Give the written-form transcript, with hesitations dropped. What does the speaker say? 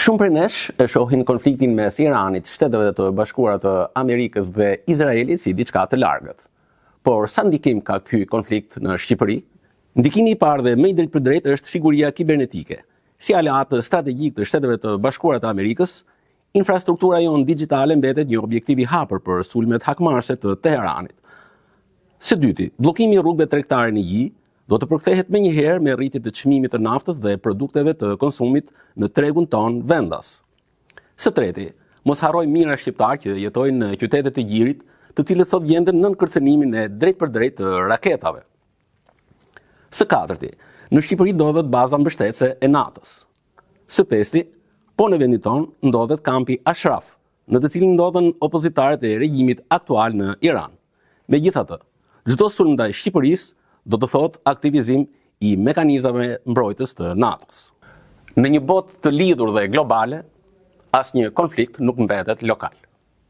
Shumë prej nesh e shohin konfliktin mes Iranit, Shteteve të Bashkuara të Amerikës dhe Izraelit si diçka të largët. Por sa ndikim ka ky konflikt në Shqipëri? Ndikimi i parë dhe më i drejtpërdrejtë është siguria kibernetike. Si aleat strategjik të Shteteve të Bashkuara të Amerikës, infrastruktura jonë digjitale mbetet një objektiv i hapur për sulmet hakmarrëse të Teheranit. Së dyti, bllokimi i rrugëve tregtare në Yi do të përkthehet menjëherë me rritje të çmimit të naftës dhe produkteve të konsumit në tregun ton vendas. Së treti, mos harrojmë mijëra shqiptarë që jetojnë në qytetet e Yirit, të cilët sot gjenden nën kërcënimin e drejtpërdrejtë të raketave. Së katërti, në Shqipëri ndodhet baza mbështetëse e NATO-s. Së pesti, po në vendin ton ndodhet kampi Ashraf, në të cilin ndodhen opozitarët e regjimit aktual në Iran. Megjithatë, çdo sulm ndaj Shqipërisë do të thotë aktivizim i mekanizmave mbrojtës të NATO-s. Në një botë të lidhur dhe globale, asnjë konflikt nuk mbetet lokal.